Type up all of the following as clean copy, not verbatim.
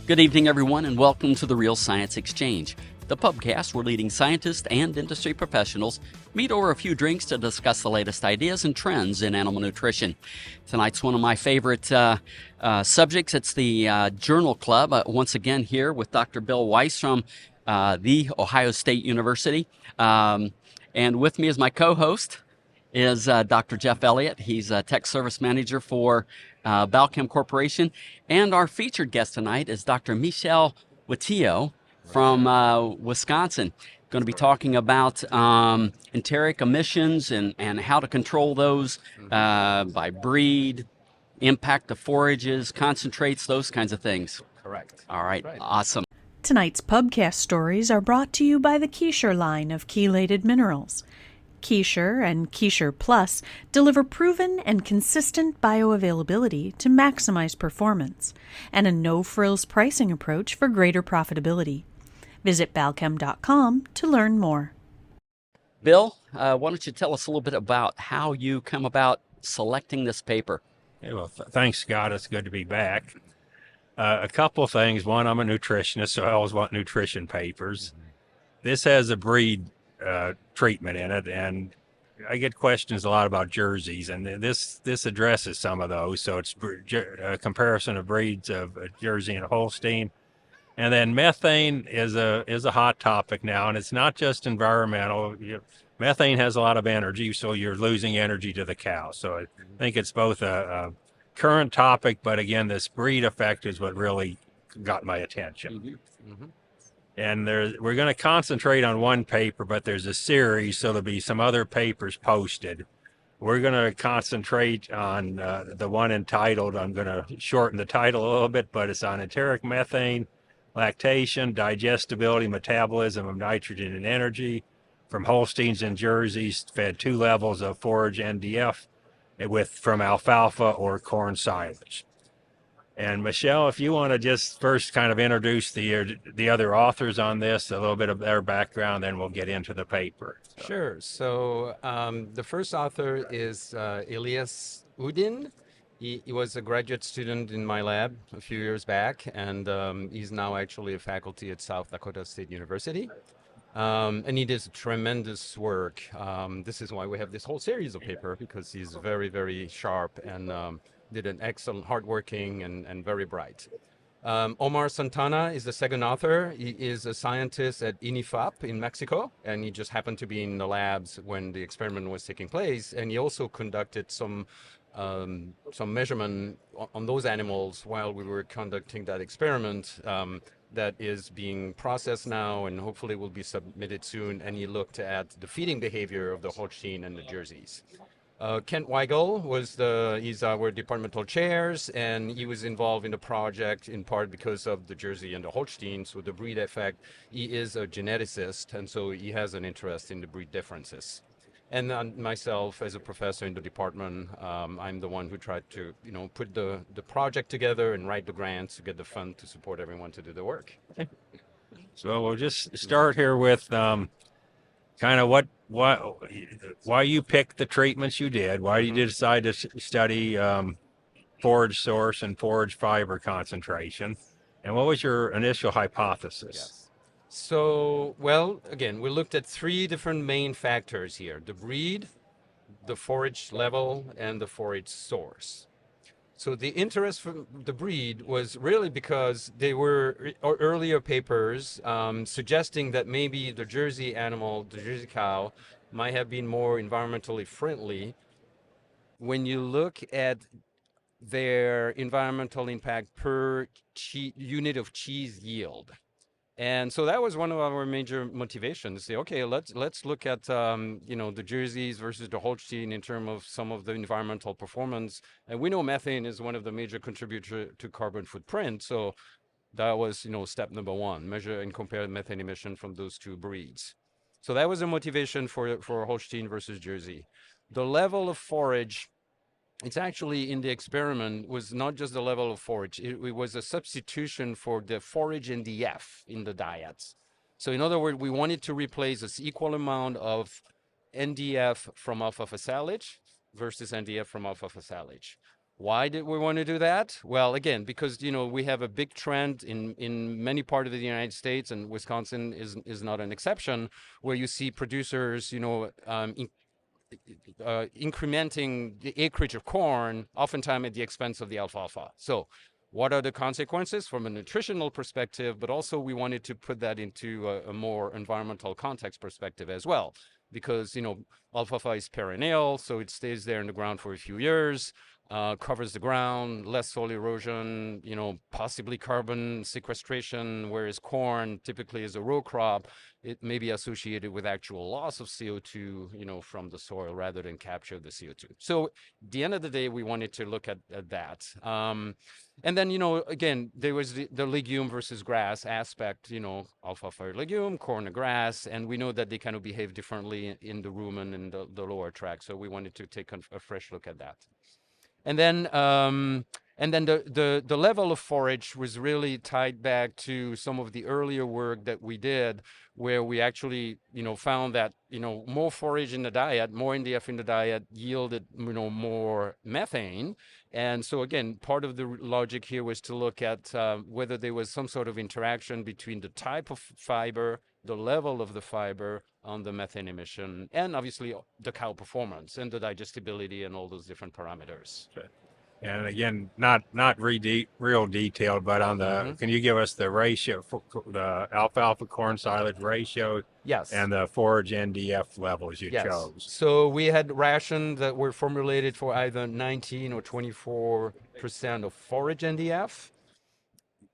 Good evening, everyone, and welcome to the Real Science Exchange, the pubcast where leading scientists and industry professionals meet over a few drinks to discuss the latest ideas and trends in animal nutrition. Tonight's one of my favorite subjects. It's the Journal Club, once again here with Dr. Bill Weiss from The Ohio State University. And with me as my co-host is Dr. Jeff Elliott. He's a tech service manager for Balchem Corporation. And our featured guest tonight is Dr. Michel Wattiaux from Wisconsin. Going to be talking about enteric emissions and how to control those by breed, impact of forages, concentrates, those kinds of things. Correct. All right, awesome. Tonight's pubcast stories are brought to you by the Keysure line of chelated minerals. Keysure and Keysure Plus deliver proven and consistent bioavailability to maximize performance, and a no-frills pricing approach for greater profitability. Visit Balchem.com to learn more. Bill, why don't you tell us a little bit about how you come about selecting this paper? Hey, well, thanks, Scott. It's good to be back. A couple of things. One, I'm a nutritionist, so I always want nutrition papers. This has a breed treatment in it, and I get questions a lot about jerseys, and this addresses some of those. So it's a comparison of breeds of a Jersey and a Holstein. And then methane is a hot topic now, and it's not just environmental. Methane has a lot of energy, so you're losing energy to the cow. So I think it's both a current topic, but again, this breed effect is what really got my attention. And we're going to concentrate on one paper, but there's a series, so there'll be some other papers posted. We're going to concentrate on the one entitled, I'm going to shorten the title a little bit, but it's on enteric methane, lactation, digestibility, metabolism of nitrogen and energy from Holsteins and Jerseys fed 2 levels of forage NDF from alfalfa or corn silage. And Michelle, if you want to just first kind of introduce the other authors on this, a little bit of their background, then we'll get into the paper. Sure. So the first author is Elias Uddinn. He was a graduate student in my lab a few years back, and he's now actually a faculty at South Dakota State University. And he does tremendous work. This is why we have this whole series of paper, because he's very, very sharp and did an excellent, hardworking, and very bright. Omar Santana is the second author. He is a scientist at INIFAP in Mexico, and he just happened to be in the labs when the experiment was taking place. And he also conducted some measurement on those animals while we were conducting that experiment. That is being processed now and hopefully will be submitted soon. And he looked at the feeding behavior of the Holstein and the Jerseys. Kent Weigel he's our departmental chairs, and he was involved in the project in part because of the Jersey and the Holstein, so the breed effect. He is a geneticist, and so he has an interest in the breed differences. And myself, as a professor in the department, I'm the one who tried to, put the project together and write the grants to get the fund to support everyone to do the work. So we'll just start here with kind of why you picked the treatments you did, why you decide to study forage source and forage fiber concentration, and what was your initial hypothesis? Yes. So, well, again, we looked at 3 different main factors here: the breed, the forage level, and the forage source. So the interest from the breed was really because they were earlier papers suggesting that maybe the Jersey animal, the Jersey cow, might have been more environmentally friendly. When you look at their environmental impact per unit of cheese yield. And so that was one of our major motivations. Say, okay, let's look at the Jerseys versus the Holstein in terms of some of the environmental performance. And we know methane is one of the major contributors to carbon footprint. So that was step number 1: measure and compare methane emission from those 2 breeds. So that was a motivation for Holstein versus Jersey. The level of forage. It's actually in the experiment was not just the level of forage. It was a substitution for the forage NDF in the diets. So in other words, we wanted to replace this equal amount of NDF from alfalfa silage versus NDF from alfalfa silage. Why did we want to do that? Well, again, because we have a big trend in many parts of the United States, and Wisconsin is not an exception, where you see producers, incrementing the acreage of corn, oftentimes at the expense of the alfalfa. So what are the consequences from a nutritional perspective, but also we wanted to put that into a more environmental context perspective as well, because alfalfa is perennial, so it stays there in the ground for a few years, covers the ground, less soil erosion, possibly carbon sequestration, whereas corn typically is a row crop. It may be associated with actual loss of CO2, from the soil rather than capture the CO2. So at the end of the day, we wanted to look at that. And then, again, there was the legume versus grass aspect, alfalfa legume, corn and grass, and we know that they kind of behave differently in the rumen and the lower tract. So we wanted to take a fresh look at that. And then the level of forage was really tied back to some of the earlier work that we did, where we actually, found that, more forage in the diet, more NDF in the diet yielded, more methane. And so again, part of the logic here was to look at whether there was some sort of interaction between the type of fiber, the level of the fiber on the methane emission, and obviously the cow performance and the digestibility and all those different parameters. And again, not real detailed, but on the, can you give us the ratio for the alfalfa corn silage ratio? Yes. And the forage NDF levels you Yes. chose? So we had rations that were formulated for either 19 or 24% of forage NDF,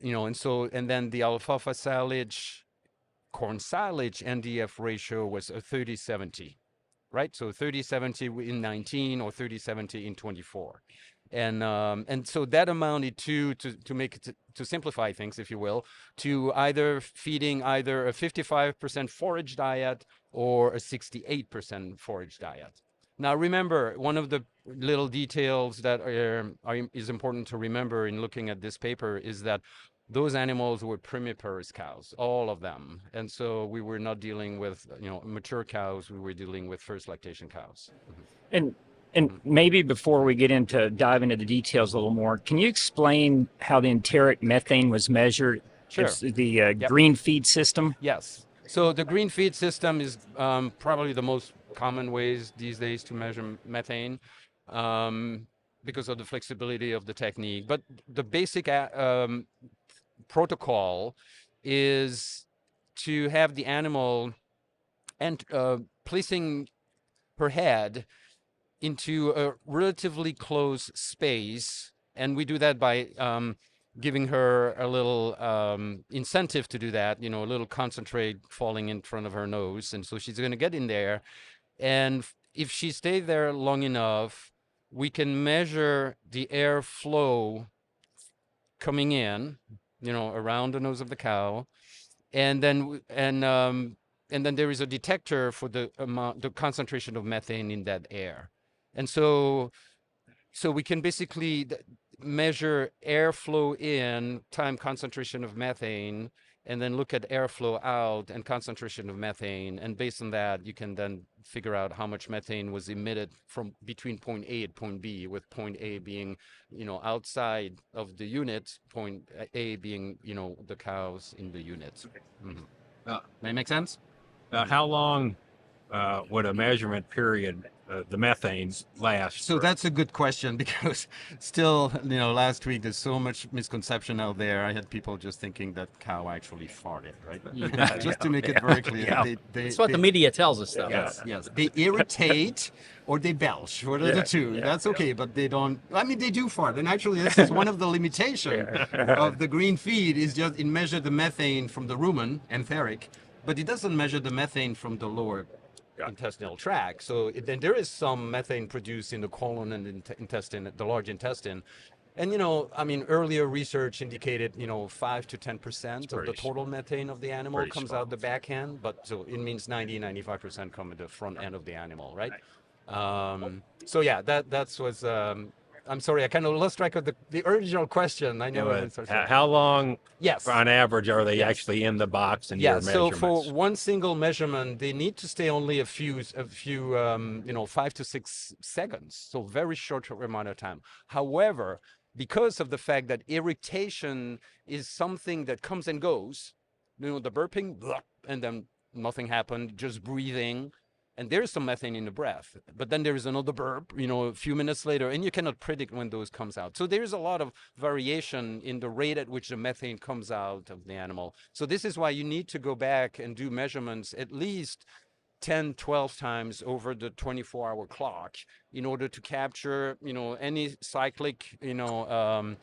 and then the alfalfa silage, corn silage NDF ratio was a 30-70, right? So 30-70 in 19 or 30-70 in 24. And so that amounted to make it, to simplify things, if you will, to either feeding either a 55% forage diet or a 68% forage diet. Now, remember, one of the little details that is important to remember in looking at this paper is that those animals were primiparous cows, all of them. And so we were not dealing with, mature cows, we were dealing with first lactation cows. And maybe before we get into dive into the details a little more, can you explain how the enteric methane was measured? Sure. It's the green feed system? Yes. So the green feed system is probably the most common ways these days to measure methane because of the flexibility of the technique. But the basic protocol is to have the animal and placing her head into a relatively close space, and we do that by giving her a little incentive to do that, a little concentrate falling in front of her nose, and so she's going to get in there, and if she stays there long enough, we can measure the air flow coming in, around the nose of the cow, and then there is a detector for the concentration of methane in that air. And so we can basically measure airflow in, time concentration of methane, and then look at airflow out and concentration of methane. And based on that, you can then figure out how much methane was emitted from between point A and point B, with point A being, outside of the unit, point A being, the cows in the unit. May make sense? How long would a measurement period, the methane, last? So that's a good question, because still, last week there's so much misconception out there. I had people just thinking that cow actually farted, right? Just to make it very clear. Yeah. That's what the media tells us, though. Yes. They irritate or they belch. What are the two? That's okay, but they don't. I mean, they do fart. And actually, this is one of the limitations of the green feed, is just it measures the methane from the rumen, enteric, but it doesn't measure the methane from the lower intestinal tract. So then there is some methane produced in the colon and intestine, the large intestine. And, earlier research indicated, 5 to 10% of the total methane of the animal comes out the back end, but so it means 95% come at the front end of the animal, right? So yeah, that was I'm sorry, I kind of lost track of the original question. I know. How long, Yes. on average, are they Yes. actually in the box and Yeah. your So measurements? for one single measurement, they need to stay only a few, 5 to 6 seconds. So very short amount of time. However, because of the fact that irritation is something that comes and goes, the burping, blah, and then nothing happened, just breathing. And there's some methane in the breath, but then there is another burp, a few minutes later, and you cannot predict when those comes out. So there's a lot of variation in the rate at which the methane comes out of the animal. So this is why you need to go back and do measurements at least 10, 12 times over the 24-hour clock in order to capture, any cyclic, methane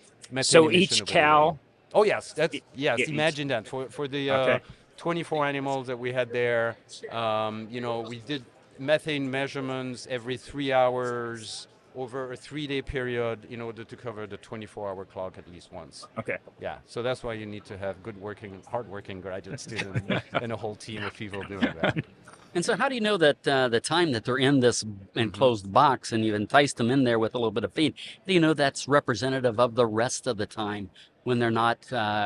So emission each over the cow. day. Oh yes, Yeah, imagine that for the Okay. 24 animals that we had there, we did methane measurements every 3 hours over a 3-day period in order to cover the 24-hour clock at least once. Okay. Yeah, so that's why you need to have hardworking graduate students and a whole team of people doing that. And so how do you know that the time that they're in this enclosed box and you entice them in there with a little bit of feed, do you know that's representative of the rest of the time when they're not,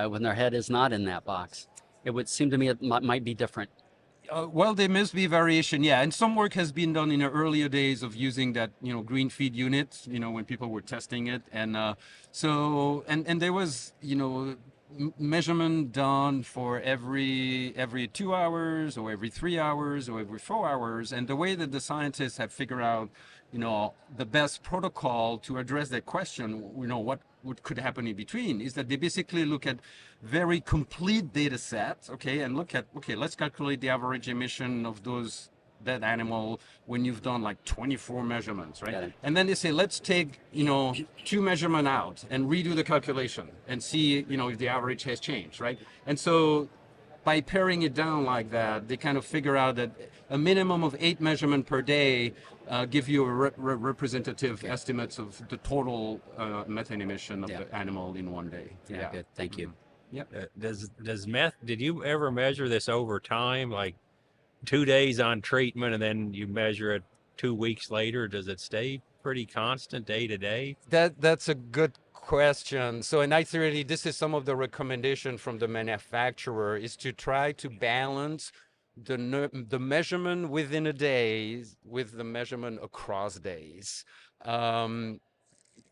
when their head is not in that box? It would seem to me it might be different. Well, there must be variation, yeah. And some work has been done in the earlier days of using that, green feed unit, when people were testing it. And and there was, measurement done for every 2 hours or every 3 hours or every 4 hours. And the way that the scientists have figured out, the best protocol to address that question, what could happen in between, is that they basically look at very complete data sets, okay, and look at, let's calculate the average emission of that animal when you've done like 24 measurements, right? And then they say, let's take, 2 measurements out and redo the calculation and see, if the average has changed, right? And so by paring it down like that, they kind of figure out that a minimum of 8 measurements per day give you a representative estimates of the total methane emission of the animal in one day. Yeah, good. Thank you. Yep. Did you ever measure this over time, like 2 days on treatment and then you measure it 2 weeks later? Does it stay pretty constant day to day? That's a good question. So in actually, this is some of the recommendation from the manufacturer, is to try to balance the measurement within a day with the measurement across days.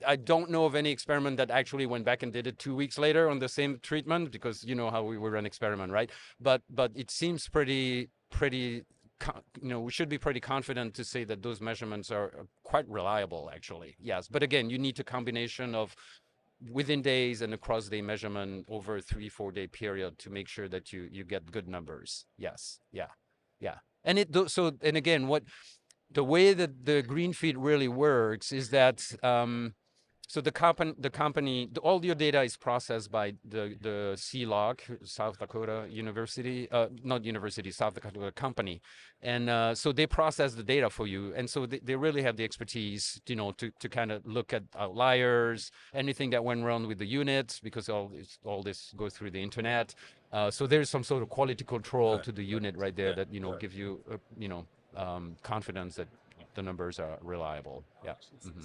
I don't know of any experiment that actually went back and did it 2 weeks later on the same treatment, because you know how we run experiment, right? But it seems pretty, we should be pretty confident to say that those measurements are quite reliable, actually. Yes, but again, you need a combination of within days and across day measurement over a 3-4 day period to make sure that you get good numbers. Yes, yeah. And again, the way that the green feed really works is that so the company, all your data is processed by the CLOG, South Dakota University, South Dakota company. And so they process the data for you. And so they really have the expertise, to kind of look at outliers, anything that went wrong with the units, because all this goes through the internet. So there's some sort of quality control to the unit right there that, give you, confidence that the numbers are reliable. Yeah. Mm-hmm.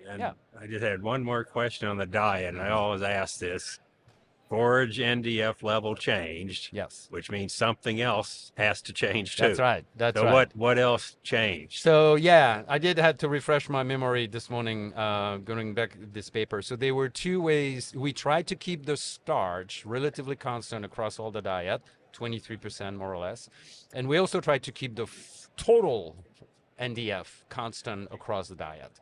And I just had one more question on the diet, and I always ask this. Forage NDF level changed. Yes. Which means something else has to change too. That's right. That's so right. What else changed? So yeah, I did have to refresh my memory this morning, going back this paper. So there were 2 ways. We tried to keep the starch relatively constant across all the diet, 23% more or less. And we also tried to keep the total NDF constant across the diet.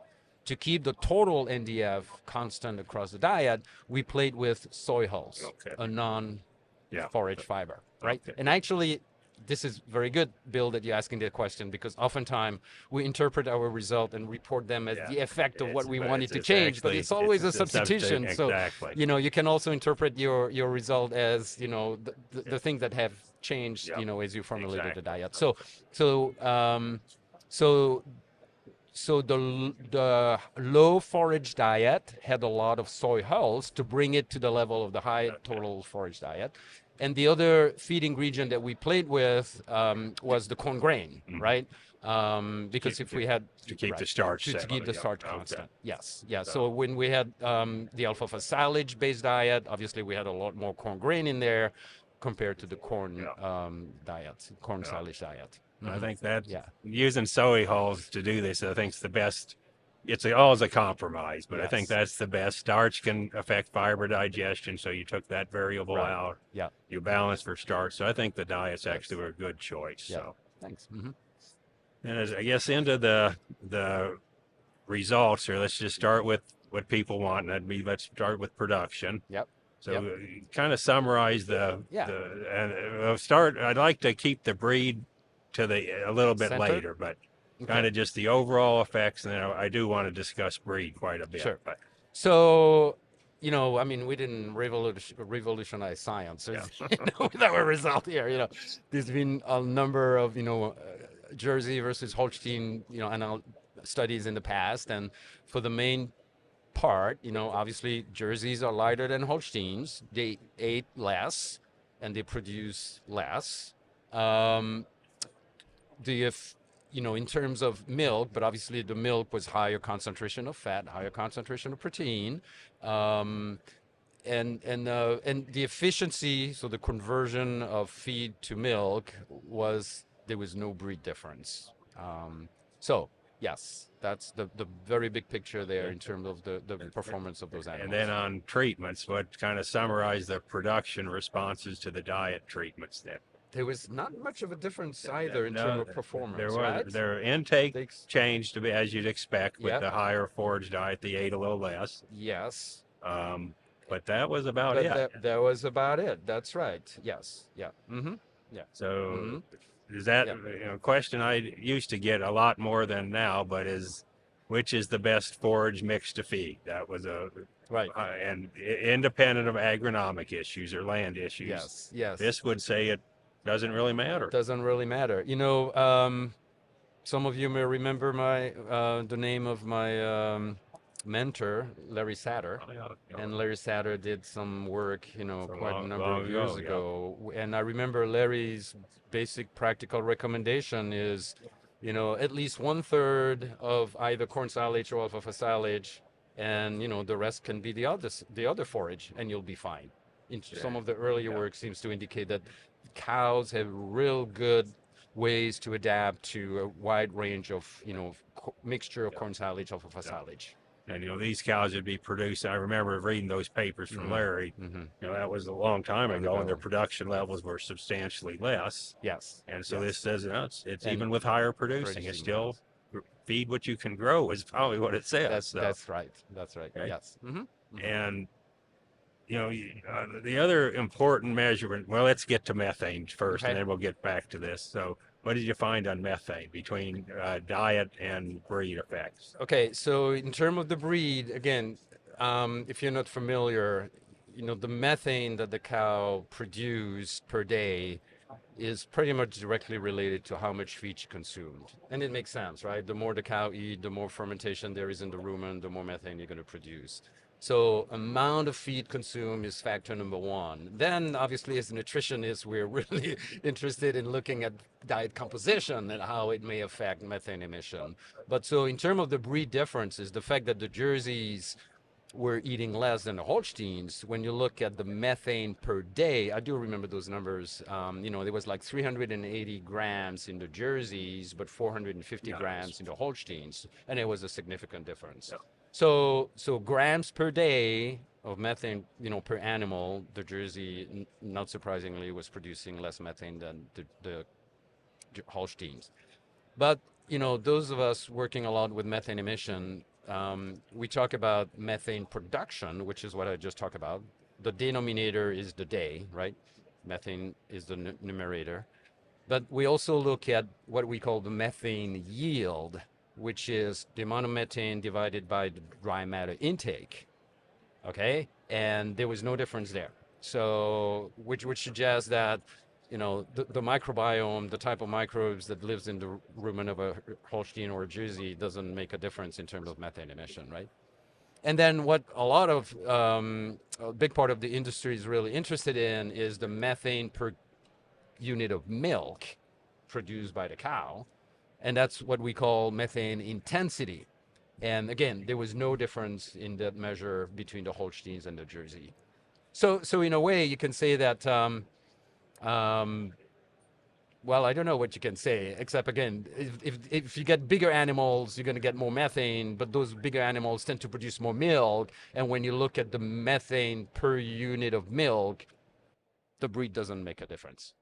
To keep the total NDF constant across the diet, we played with soy hulls, a non-forage fiber, right? Okay. And actually, this is very good, Bill, that you're asking that question, because oftentimes we interpret our result and report them as the effect of what we wanted to change, but it's always a substitution. So, you can also interpret your result as, the things that have changed, as you formulated the diet. So the low forage diet had a lot of soy hulls to bring it to the level of the high total forage diet. And the other feed ingredient that we played with was the corn grain, right? Because if we had to keep right, the starch to keep the yeah, starch okay. constant, yes, yeah. So when we had the alfalfa silage-based diet, obviously we had a lot more corn grain in there compared to the corn diet, corn silage diet. I think that Yeah. using soy hulls to do this, I think is the best. It's always a compromise, but I think Yes. that's the best. Starch can affect fiber digestion, so you took that variable Right. out. Yeah. You balance for starch, so I think the diets actually were a good choice. Yeah. So, Thanks. and as I guess into the results here, let's just start with what people want, and that'd be let's start with production. Yep. So, kind of summarize Yeah. I'd like to keep the breed to a little bit Center? later, but Okay. kind of just the overall effects, and then I do want to discuss breed quite a bit. Sure. But So, I mean, we didn't revolutionize science with our result here. There's been a number of, Jersey versus Holstein, studies in the past. And for the main part, obviously Jerseys are lighter than Holsteins. They ate less and they produce less. In terms of milk, but obviously the milk was higher concentration of fat, higher concentration of protein, and the efficiency, so the conversion of feed to milk there was no breed difference. So yes, that's the very big picture there in terms of the performance of those animals. and then on treatments, what kind of summarize the production responses to the diet treatments then? There was not much of a difference either in terms of performance, right? Their intake changed to be as you'd expect with Yep. the higher forage diet. They ate a little less, Yes. but that was about But it. that was about it. That's right. Yes. Yeah. Yeah. So is that question I used to get a lot more than now, but which is the best forage mix to feed? That was Right. and independent of agronomic issues or land issues. Yes. Yes. This would say it doesn't really matter. Doesn't really matter. Some of you may remember the name of my mentor, Larry Satter. And Larry Satter did some work, quite a number of years ago. And I remember Larry's basic practical recommendation is, at least 1/3 of either corn silage or alfalfa silage, and the rest can be the other forage, and you'll be fine. Some of the earlier work seems to indicate that cows have real good ways to adapt to a wide range of mixture of corn silage, alfalfa silage. And these cows would be produced. I remember reading those papers from Larry. That was a long time ago, and their production levels were substantially less. Yes. And so this says it's And even with higher producing, it's still feed what you can grow is probably what it says. That's right. That's right. Okay. Yes. And the other important measurement. Well, let's get to methane first, Okay. and then we'll get back to this. So, what did you find on methane between diet and breed effects? Okay, so in terms of the breed, again, if you're not familiar, the methane that the cow produced per day is pretty much directly related to how much feed she consumed. And it makes sense, right? The more the cow eat, the more fermentation there is in the rumen, the more methane you're going to produce. So amount of feed consumed is factor number one. Then obviously as nutritionists, we're really interested in looking at diet composition and how it may affect methane emission. But so in terms of the breed differences, the fact that the Jerseys were eating less than the Holsteins, when you look at the methane per day, I do remember those numbers, there was like 380 grams in the Jerseys, but 450 grams in the Holsteins, and it was a significant difference. Yeah. So grams per day of methane, per animal, the Jersey, not surprisingly, was producing less methane than the Holsteins. But, those of us working a lot with methane emission, we talk about methane production, which is what I just talked about. The denominator is the day, right? Methane is the numerator. But we also look at what we call the methane yield, which is the amount of methane divided by the dry matter intake. Okay? And there was no difference there. So, which suggests that, the microbiome, the type of microbes that lives in the rumen of a Holstein or a Jersey doesn't make a difference in terms of methane emission, right? And then what a big part of the industry is really interested in is the methane per unit of milk produced by the cow. And that's what we call methane intensity. And again, there was no difference in that measure between the Holsteins and the Jersey. So in a way, you can say that, well, I don't know what you can say, except again, if you get bigger animals, you're going to get more methane, but those bigger animals tend to produce more milk. And when you look at the methane per unit of milk, the breed doesn't make a difference.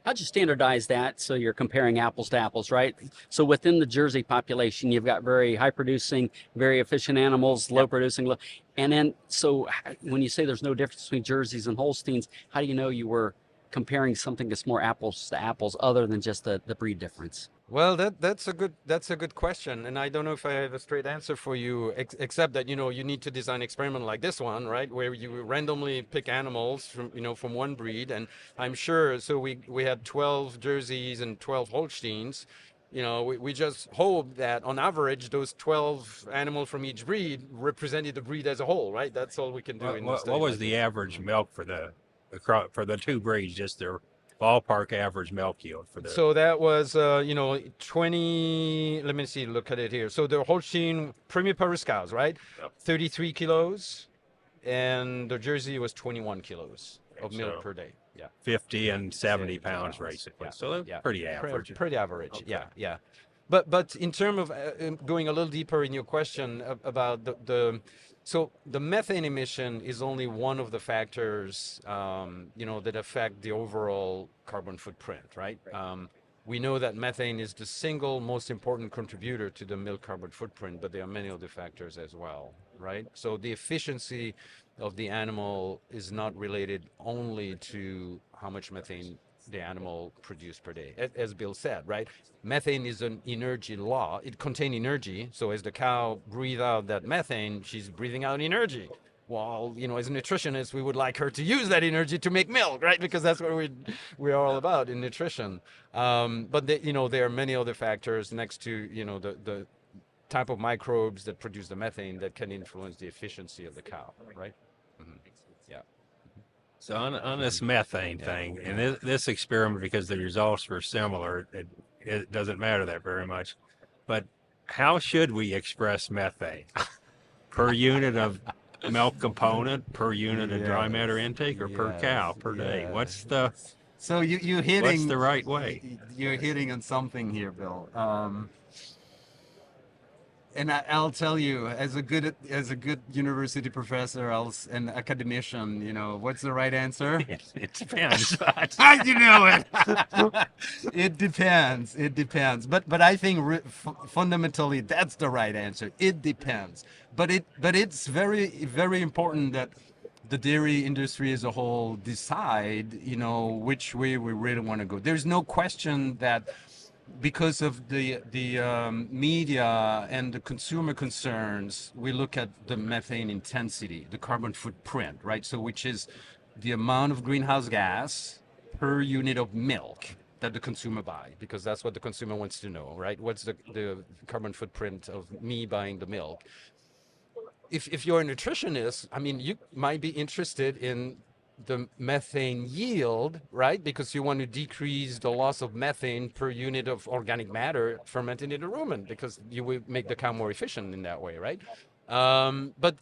How'd you standardize that so you're comparing apples to apples, right? So within the Jersey population, you've got very high producing, very efficient animals, low producing, and then so when you say there's no difference between Jerseys and Holsteins, how do you know you were comparing something that's more apples to apples other than just the breed difference? Well, that's a good question, and I don't know if I have a straight answer for you, except that you need to design an experiment like this one, right, where you randomly pick animals from one breed, and I'm sure. So we had 12 Jerseys and 12 Holsteins. We just hope that on average those 12 animals from each breed represented the breed as a whole, right? That's all we can do. What was the average milk for the two breeds? Just their ballpark average milk yield for the. So that was 20. Let me see. Look at it here. So the Holstein Premier Paris cows, right? Yep. 33 kilos, and the Jersey was 21 kilos of milk per day. Yeah. 50 and 70 pounds, basically. Yeah. So they're pretty average. Pretty average. Okay. Yeah. But in terms of going a little deeper in your question about so the methane emission is only one of the factors, that affect the overall carbon footprint, right? We know that methane is the single most important contributor to the milk carbon footprint, but there are many other factors as well, right? So the efficiency of the animal is not related only to how much methane the animal produced per day. As Bill said, right? Methane is an energy law. It contains energy. So as the cow breathes out that methane, she's breathing out energy. Well, as a nutritionist, we would like her to use that energy to make milk, right? Because that's what we're all about in nutrition. But there are many other factors next to the type of microbes that produce the methane that can influence the efficiency of the cow, right? Mm-hmm. Yeah. So on this methane thing, and this experiment, because the results were similar, it doesn't matter that very much. But how should we express methane? Per unit of milk component, per unit of dry matter intake, or per cow per day? What's the you're hitting? What's the right way? You're hitting on something here, Bill. And I'll tell you, as a good university professor, an academician, what's the right answer? It depends. You know it. It depends. But I think fundamentally that's the right answer. It depends. But it's very, very important that the dairy industry as a whole decide, which way we really want to go. There's no question that because of the media and the consumer concerns, we look at the methane intensity, the carbon footprint, right? So which is the amount of greenhouse gas per unit of milk that the consumer buy, because that's what the consumer wants to know, right? What's the carbon footprint of me buying the milk? If you're a nutritionist, you might be interested in the methane yield, right? Because you want to decrease the loss of methane per unit of organic matter fermented in the rumen, because you will make the cow more efficient in that way, right? But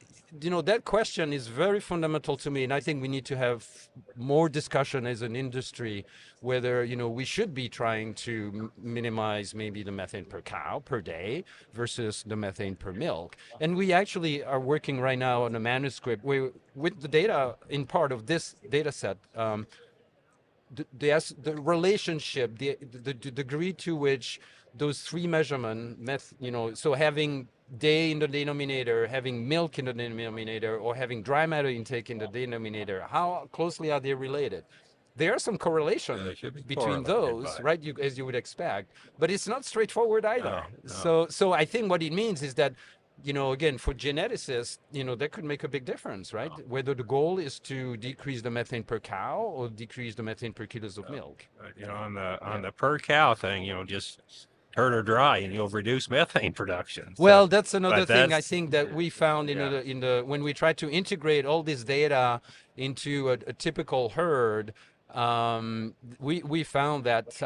that question is very fundamental to me, and I think we need to have more discussion as an industry whether we should be trying to minimize maybe the methane per cow per day versus the methane per milk. And we actually are working right now on a manuscript where, with the data in part of this data set, the relationship, the degree to which those three measurements, so having day in the denominator, having milk in the denominator, or having dry matter intake in the denominator, how closely are they related? There are some correlation between those, right? As you would expect, but it's not straightforward either. No. So I think what it means is that, again, for geneticists, that could make a big difference, right? Whether the goal is to decrease the methane per cow or decrease the methane per kilos of milk. On the per cow thing, just herd her dry and you'll reduce methane production. Well, that's another thing I think that we found in the when we tried to integrate all this data into a typical herd, we found that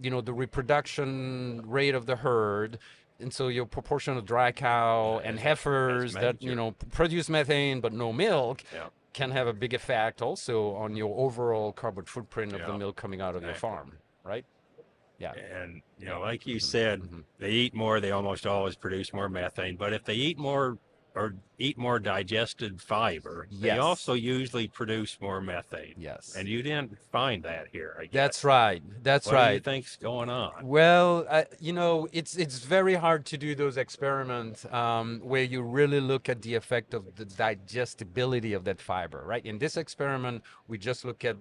the reproduction rate of the herd. And so your proportion of dry cow and heifers that, produce methane but no milk can have a big effect also on your overall carbon footprint of the milk coming out of your farm, right? Yeah. And, like you said, they eat more, they almost always produce more methane. But if they eat more digested fiber, they also usually produce more methane. Yes. And you didn't find that here, I guess. That's right. What do you think's going on? Well, it's very hard to do those experiments where you really look at the effect of the digestibility of that fiber, right? In this experiment, we just look at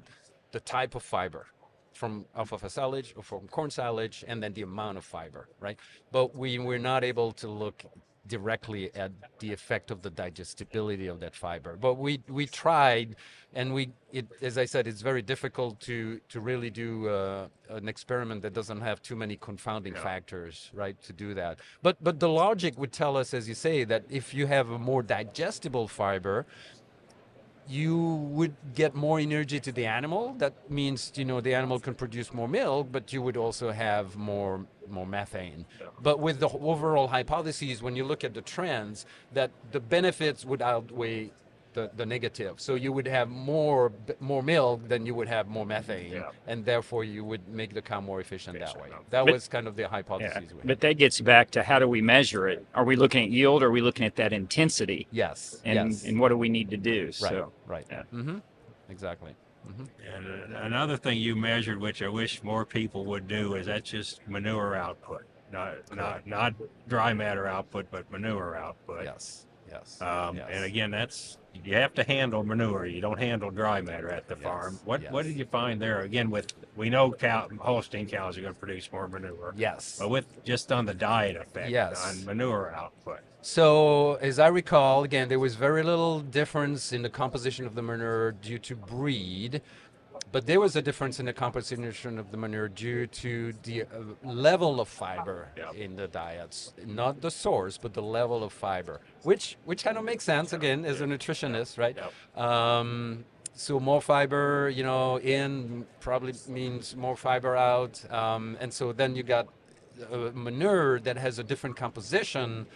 the type of fiber from alfalfa silage or from corn silage, and then the amount of fiber, right? But we're not able to look directly at the effect of the digestibility of that fiber. But we tried, and as I said, it's very difficult to really do an experiment that doesn't have too many confounding factors, right, to do that. But the logic would tell us, as you say, that if you have a more digestible fiber, you would get more energy to the animal. That means, the animal can produce more milk, but you would also have more methane. But with the overall hypotheses, when you look at the trends, that the benefits would outweigh the negative. So you would have more milk than you would have more methane, and therefore you would make the cow more efficient that way. That was kind of the hypothesis. But that gets back to how do we measure it? Are we looking at yield, or are we looking at that intensity? Yes. And what do we need to do? Right. So, right. Yeah. Exactly. And another thing you measured, which I wish more people would do, is that's just manure output, not dry matter output, but manure output. Yes. And again, you have to handle manure. You don't handle dry matter at the farm. What did you find there? Again, we know holstein cows are going to produce more manure. Yes. But with just on the diet effect on manure output. So as I recall, again, there was very little difference in the composition of the manure due to breed. But there was a difference in the composition of the manure due to the level of fiber in the diets, not the source, but the level of fiber, which kind of makes sense, again, as a nutritionist, right? So more fiber, in probably means more fiber out. And so then you got manure that has a different composition.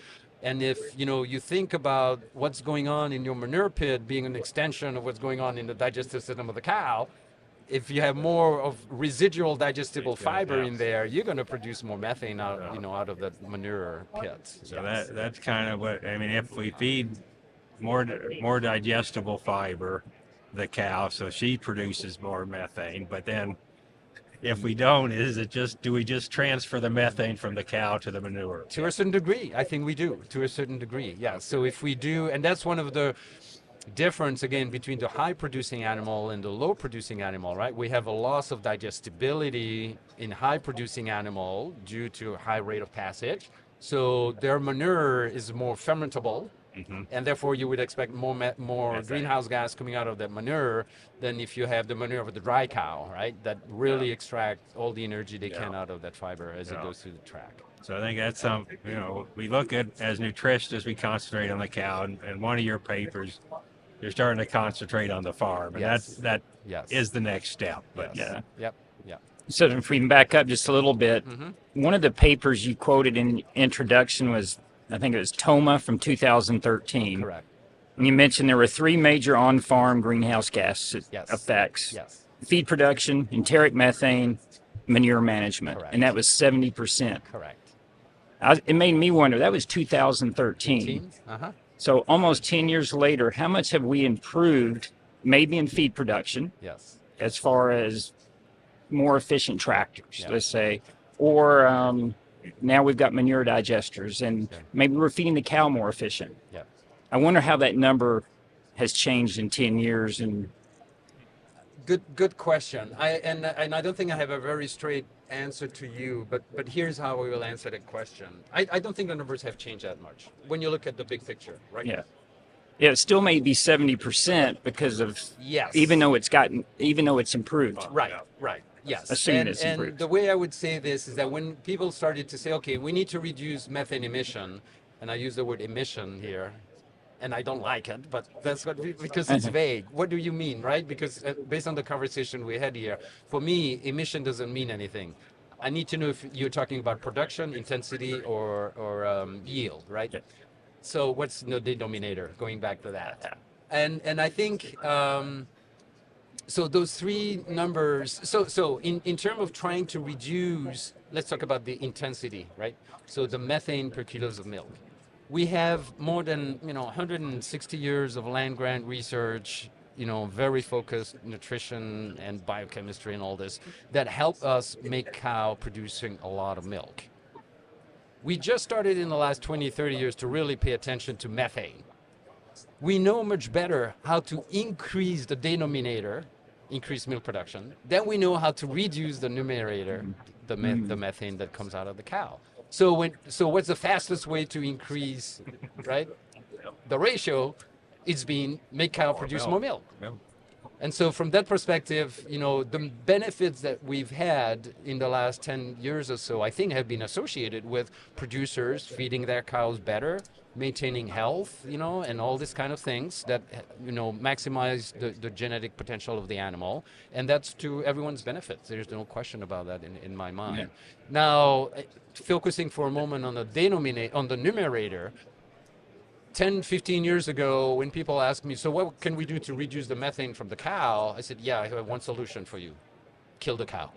And if, you think about what's going on in your manure pit being an extension of what's going on in the digestive system of the cow, if you have more of residual digestible fiber in there, you're going to produce more methane out of that manure pit. So that's kind of what, if we feed more digestible fiber the cow, so she produces more methane, but then if we don't, do we just transfer the methane from the cow to the manure? To a certain degree, I think we do, to a certain degree, yeah. So if we do, and that's one of the difference again between the high producing animal and the low producing animal, right? We have a loss of digestibility in high producing animal due to high rate of passage. So their manure is more fermentable, and therefore you would expect more greenhouse gas coming out of that manure than if you have the manure of the dry cow, right? That really extract all the energy they can out of that fiber as it goes through the track. So I think that's something, we look at as nutritionists, we concentrate on the cow, and one of your papers, you're starting to concentrate on the farm, and that is the next step. But So if we can back up just a little bit, one of the papers you quoted in introduction was, I think it was TOMA from 2013. Correct. And you mentioned there were 3 major on-farm greenhouse gas effects. Yes. Feed production, enteric methane, manure management. Correct. And that was 70%. Correct. It made me wonder, that was 2013. So almost 10 years later, how much have we improved, maybe in feed production, as far as more efficient tractors, let's say, or now we've got manure digesters, and maybe we're feeding the cow more efficient. I wonder how that number has changed in 10 years. And Good question. I don't think I have a very straight answer to you, but here's how we will answer that question. I don't think the numbers have changed that much when you look at the big picture, right? Yeah, it still may be 70% because of even though it's improved. Right. Yes. Assuming it's improved. And the way I would say this is that when people started to say, okay, we need to reduce methane emission, and I use the word emission here, and I don't like it, but that's because it's vague. What do you mean, right? Because based on the conversation we had here, for me, emission doesn't mean anything. I need to know if you're talking about production, intensity, or yield, right? Yeah. So what's the denominator? Going back to that, and I think so. Those three numbers. So in terms of trying to reduce, let's talk about the intensity, right? So the methane per kilos of milk. We have more than 160 years of land grant research, very focused nutrition and biochemistry and all this that help us make cow producing a lot of milk. We just started in the last 20, 30 years to really pay attention to methane. We know much better how to increase the denominator, increase milk production. Then we know how to reduce the numerator, the methane that comes out of the cow. So what's the fastest way to increase, right? The ratio is make cow produce more milk. And so from that perspective, the benefits that we've had in the last 10 years or so, I think have been associated with producers feeding their cows better, maintaining health, and all these kind of things that, maximize the genetic potential of the animal. And that's to everyone's benefit. There's no question about that in my mind. Yeah. Now, focusing for a moment on the numerator, 10, 15 years ago, when people asked me, so what can we do to reduce the methane from the cow? I said, yeah, I have one solution for you. Kill the cow.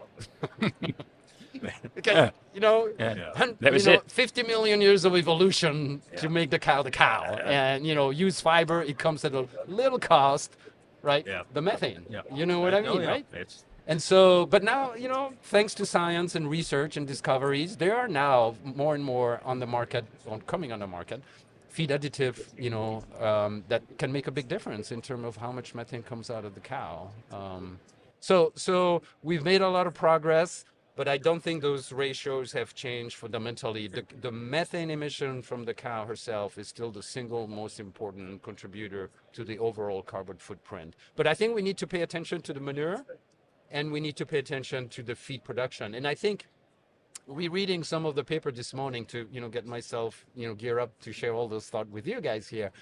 Because, that was 50 million years of evolution to make the cow the cow. Yeah. And, use fiber, it comes at a little cost, right? Yeah. The methane. Yeah. You know what I mean, right? And so, but now, thanks to science and research and discoveries, there are now more and more on the market, coming on the market, feed additive, that can make a big difference in terms of how much methane comes out of the cow. So we've made a lot of progress, but I don't think those ratios have changed fundamentally. The methane emission from the cow herself is still the single most important contributor to the overall carbon footprint. But I think we need to pay attention to the manure, and we need to pay attention to the feed production. And I think rereading some of the paper this morning to get myself gear up to share all those thoughts with you guys here,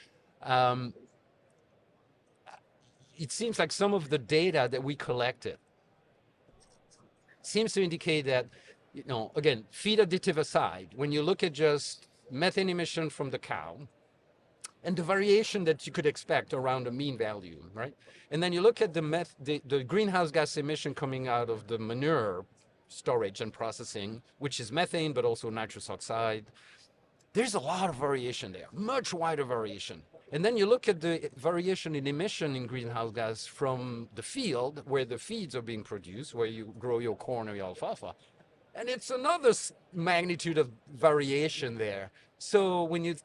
it seems like some of the data that we collected seems to indicate that again, feed additive aside, when you look at just methane emission from the cow and the variation that you could expect around a mean value, right? And then you look at the greenhouse gas emission coming out of the manure storage and processing, which is methane, but also nitrous oxide. There's a lot of variation there, much wider variation. And then you look at the variation in emission in greenhouse gas from the field where the feeds are being produced, where you grow your corn or your alfalfa. And it's another magnitude of variation there. So when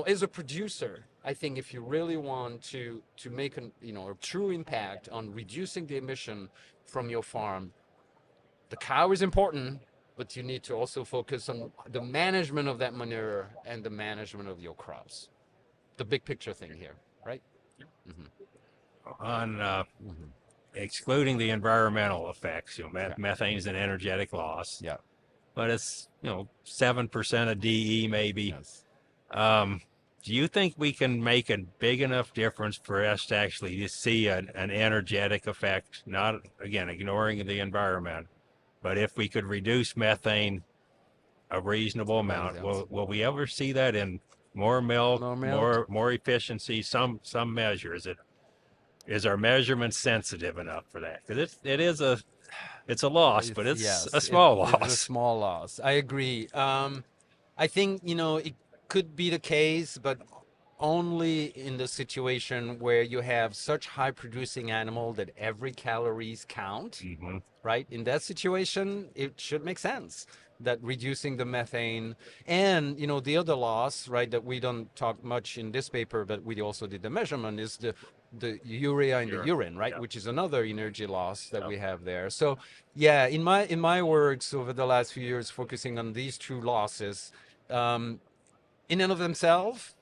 as a producer, I think if you really want to make a true impact on reducing the emission from your farm, the cow is important, but you need to also focus on the management of that manure and the management of your crops. The big picture thing here, right? Mm-hmm. On excluding the environmental effects, methane is an energetic loss. Yeah. But it's 7% of DE maybe. Yes. Do you think we can make a big enough difference for us to actually see an energetic effect? Not again ignoring the environment. But if we could reduce methane a reasonable amount, will we ever see that in more milk, more efficiency, some measure? Is our measurement sensitive enough for that? Because it's a loss, but it's a small loss. It's a small loss. I agree. I think it could be the case, but only in the situation where you have such high producing animal that every calories count, right? In that situation, it should make sense that reducing the methane and, the other loss, right, that we don't talk much in this paper, but we also did the measurement is the urea in the urine, right? Which is another energy loss that we have there. So yeah, in my works over the last few years, focusing on these two losses, in and of themselves,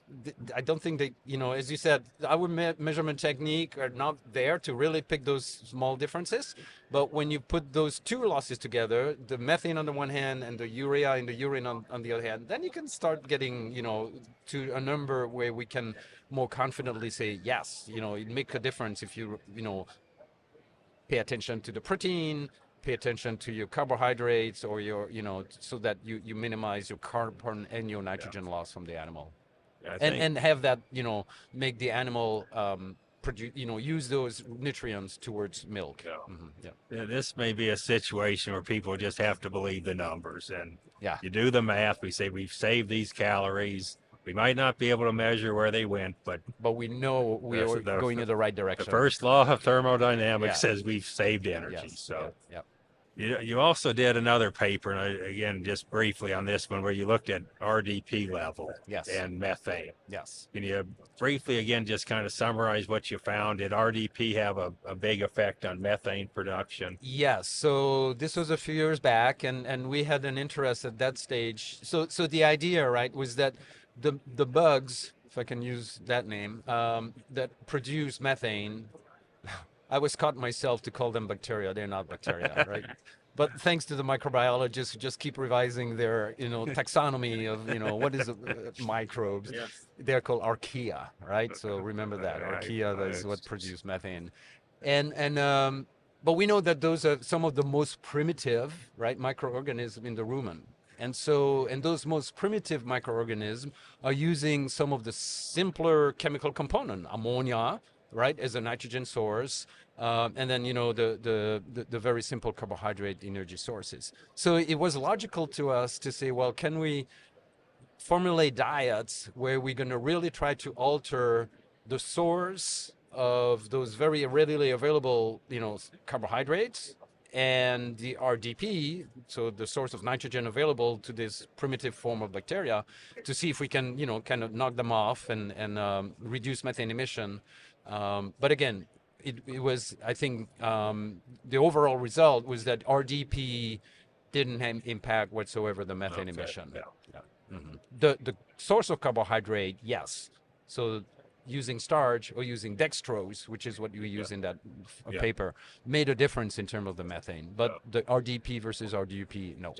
I don't think they, as you said, our measurement technique are not there to really pick those small differences. But when you put those two losses together, the methane on the one hand and the urea in the urine on the other hand, then you can start getting, to a number where we can more confidently say, yes, it make a difference if you, pay attention to the protein, pay attention to your carbohydrates or your, so that you minimize your carbon and your nitrogen loss from the animal. And have that, make the animal produce, use those nutrients towards milk. This may be a situation where people just have to believe the numbers, and you do the math. We say we've saved these calories. We might not be able to measure where they went, but we know we are going in the right direction. The first law of thermodynamics says we've saved energy. So you also did another paper, and again, just briefly on this one, where you looked at RDP level and methane. Can you briefly, again, just kind of summarize what you found? Did RDP have a big effect on methane production? Yes. So this was a few years back, and we had an interest at that stage. So the idea, right, was that the bugs, if I can use that name, that produce methane, I was caught myself to call them bacteria. They're not bacteria, right? But thanks to the microbiologists who just keep revising their, taxonomy of, what is microbes. They're called archaea, right? So remember that archaea is what produce methane, but we know that those are some of the most primitive, right, microorganisms in the rumen. And those most primitive microorganisms are using some of the simpler chemical component, ammonia, right, as a nitrogen source, and then the very simple carbohydrate energy sources. So it was logical to us to say, well, can we formulate diets where we're going to really try to alter the source of those very readily available, carbohydrates, and the RDP, so the source of nitrogen available to this primitive form of bacteria, to see if we can, kind of knock them off and reduce methane emission. But again, it was, I think, the overall result was that RDP didn't impact whatsoever the methane emission. The source of carbohydrate, yes. So using starch or using dextrose, which is what we use in that paper, made a difference in terms of the methane. But the RDP versus RDP, no.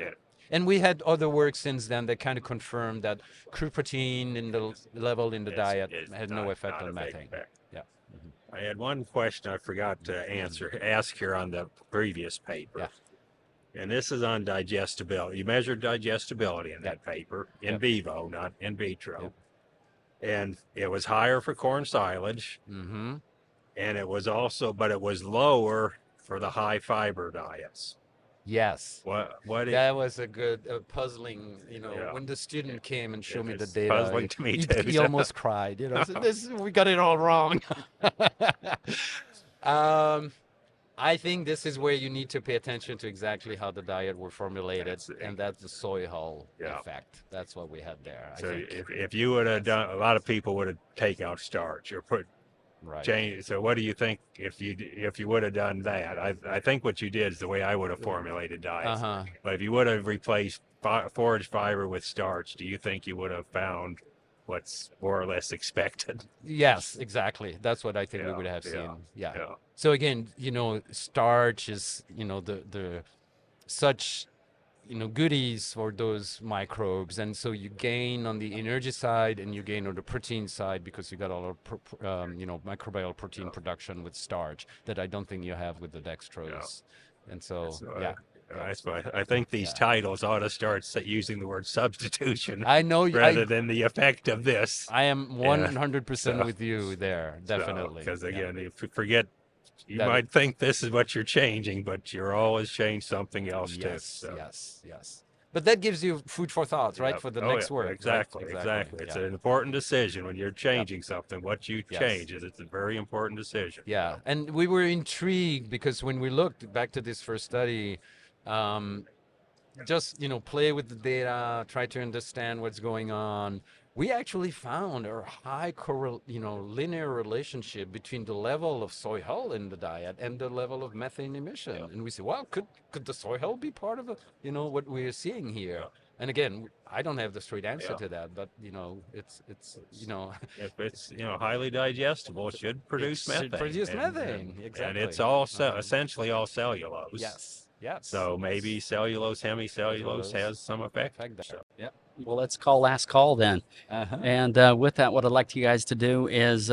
And we had other work since then that kind of confirmed that crude protein in the level in the diet had no effect on methane. I had one question I forgot to ask here on the previous paper. And this is on digestibility. You measured digestibility in that paper, in vivo, not in vitro. And it was higher for corn silage. And it was also, but it was lower for the high fiber diets. Yes. That was a good puzzling, when the student came and showed me the data. Puzzling to me too. He almost cried, so we got it all wrong. I think this is where you need to pay attention to exactly how the diet were formulated, and that's the soy hull effect. That's what we had there. So if you would have done, a lot of people would have taken out starch or change. So what do you think if you would have done that? I think what you did is the way I would have formulated diets. But if you would have replaced forage fiber with starch, do you think you would have found what's more or less expected? Yes, exactly. That's what I think we would have seen. So again, starch is the such goodies for those microbes, and so you gain on the energy side and you gain on the protein side because you got all of microbial protein production with starch that I don't think you have with the dextrose. And so that's why I think these titles ought to start using the word substitution. I know, rather than the effect of this. I am 100% with you there, definitely. Because again, if you forget. You might think this is what you're changing, but you're always changing something else too. Yes. But that gives you food for thought, right, for the next work. Exactly. It's an important decision when you're changing something. What you change it's a very important decision. And we were intrigued because when we looked back to this first study, just play with the data, try to understand what's going on. We actually found a high linear relationship between the level of soy hull in the diet and the level of methane emission. And we say, well, could the soy hull be part of what we're seeing here? And again, I don't have the straight answer to that, but it's if it's highly digestible, it should produce methane. Exactly. And it's all essentially all cellulose. Yes. So maybe cellulose, hemicellulose has some effect. Yep. Well, let's call last call then. Uh-huh. And with that, what I'd like you guys to do is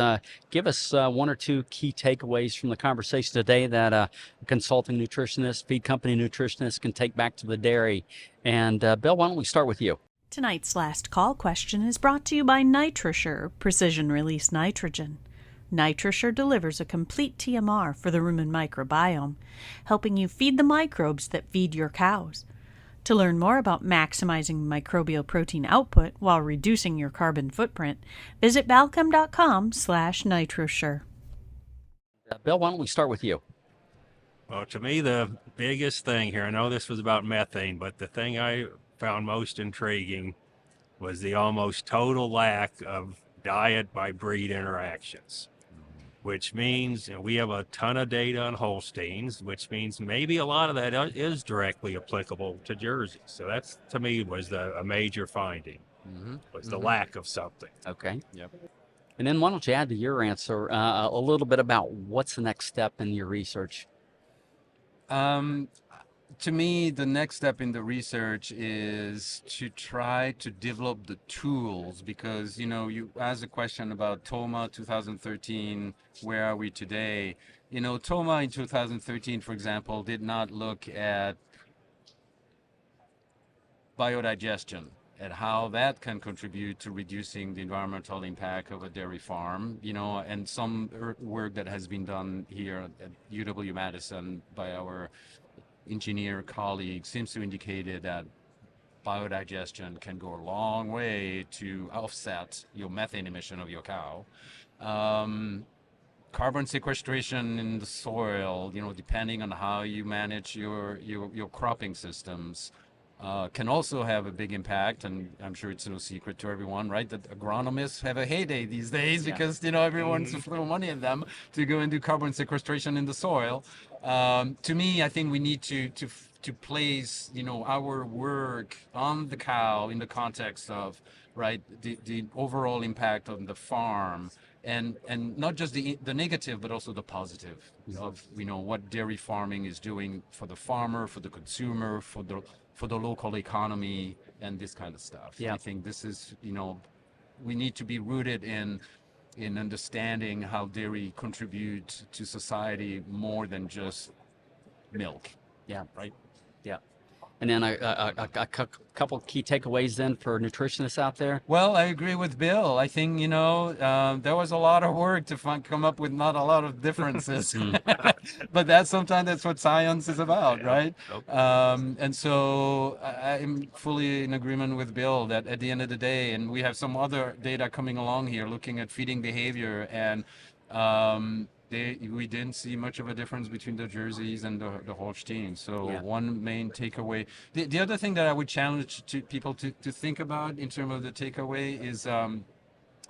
give us one or two key takeaways from the conversation today that a consulting nutritionist, feed company nutritionist can take back to the dairy. And Bill, why don't we start with you? Tonight's last call question is brought to you by NitroSure Precision Release Nitrogen. NitroSure delivers a complete TMR for the rumen microbiome, helping you feed the microbes that feed your cows. To learn more about maximizing microbial protein output while reducing your carbon footprint, visit balchem.com/NitroSure. Bill, why don't we start with you? Well, to me, the biggest thing here, I know this was about methane, but the thing I found most intriguing was the almost total lack of diet by breed interactions, which means we have a ton of data on Holsteins, which means maybe a lot of that is directly applicable to Jersey. So that's, to me, was a major finding, was the lack of something. Okay. Yep. And then why don't you add to your answer a little bit about what's the next step in your research? To me, the next step in the research is to try to develop the tools, because, you asked a question about TOMA 2013, where are we today? TOMA in 2013, for example, did not look at biodigestion, at how that can contribute to reducing the environmental impact of a dairy farm, and some work that has been done here at UW-Madison by our engineer colleagues seems to indicate that biodigestion can go a long way to offset your methane emission of your cow. Carbon sequestration in the soil, depending on how you manage your cropping systems, can also have a big impact, and I'm sure it's no secret to everyone, right, that agronomists have a heyday these days because everyone's throwing money at them to go and do carbon sequestration in the soil. To me, I think we need to place our work on the cow in the context of the overall impact on the farm, and not just the negative but also the positive of what dairy farming is doing for the farmer, for the consumer, for the local economy, and this kind of stuff. Yeah. I think this is we need to be rooted in understanding how dairy contributes to society more than just milk. Yeah. Right. Yeah. And then a couple key takeaways then for nutritionists out there. Well, I agree with Bill. I think there was a lot of work to come up with not a lot of differences, but sometimes that's what science is about, right? And so I'm fully in agreement with Bill that at the end of the day, and we have some other data coming along here looking at feeding behavior, and we didn't see much of a difference between the Jerseys and the Holsteins. So one main takeaway. The other thing that I would challenge to people to think about in terms of the takeaway is,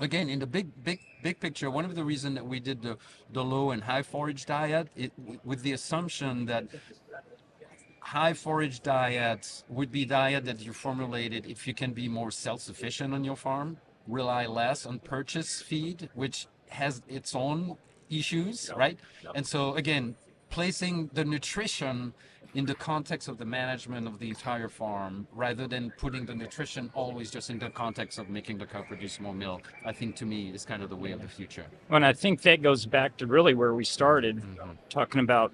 again, in the big picture, one of the reasons that we did the low and high forage diet, with the assumption that high forage diets would be diet that you formulated if you can be more self-sufficient on your farm, rely less on purchase feed, which has its own issues, right? And so again, placing the nutrition in the context of the management of the entire farm, rather than putting the nutrition always just in the context of making the cow produce more milk, I think to me is kind of the way of the future. Well, and I think that goes back to really where we started, talking about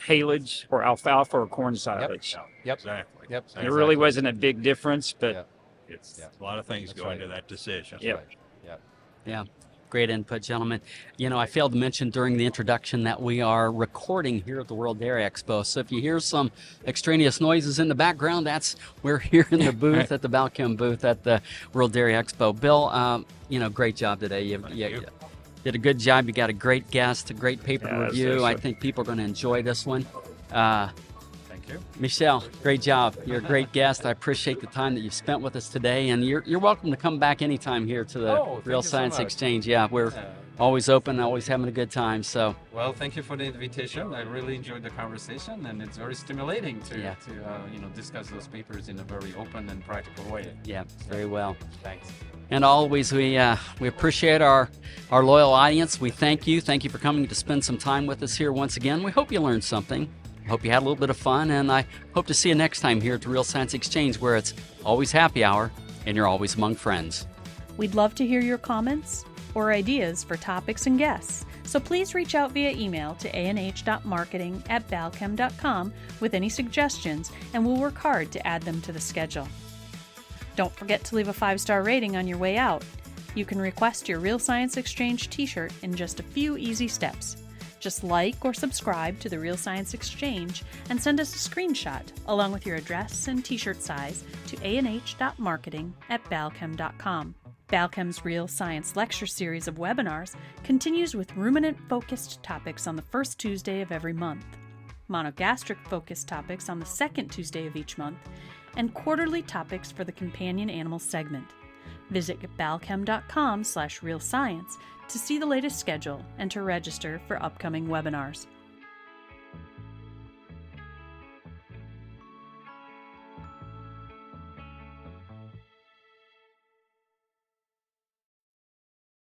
haylage or alfalfa or corn silage. Yep. Exactly. Yep. There really wasn't a big difference, but it's a lot of things go into that decision. Yeah. Great input, gentlemen. I failed to mention during the introduction that we are recording here at the World Dairy Expo. So if you hear some extraneous noises in the background, we're here in the booth at the Balchem booth at the World Dairy Expo. Bill, great job today. You did a good job. You got a great guest, a great paper to review. I think people are going to enjoy this one. Thank you. Michel, great job. You're a great guest. I appreciate the time that you've spent with us today, and you're welcome to come back anytime here to the Real Science Exchange. Yeah, we're always open, always having a good time. So, well, thank you for the invitation. I really enjoyed the conversation, and it's very stimulating to discuss those papers in a very open and practical way. Yeah, very well. Thanks. And always, we appreciate our loyal audience. We thank you. Thank you for coming to spend some time with us here once again. We hope you learned something. Hope you had a little bit of fun, and I hope to see you next time here at the Real Science Exchange, where it's always happy hour, and you're always among friends. We'd love to hear your comments or ideas for topics and guests, so please reach out via email to anh.marketing@balchem.com with any suggestions, and we'll work hard to add them to the schedule. Don't forget to leave a 5-star rating on your way out. You can request your Real Science Exchange t-shirt in just a few easy steps. Just like or subscribe to the Real Science Exchange and send us a screenshot along with your address and t-shirt size to anh.marketing@balchem.com. Balchem's Real Science Lecture Series of webinars continues with ruminant-focused topics on the first Tuesday of every month, monogastric-focused topics on the second Tuesday of each month, and quarterly topics for the companion animal segment. Visit balchem.com/realscience to see the latest schedule and to register for upcoming webinars.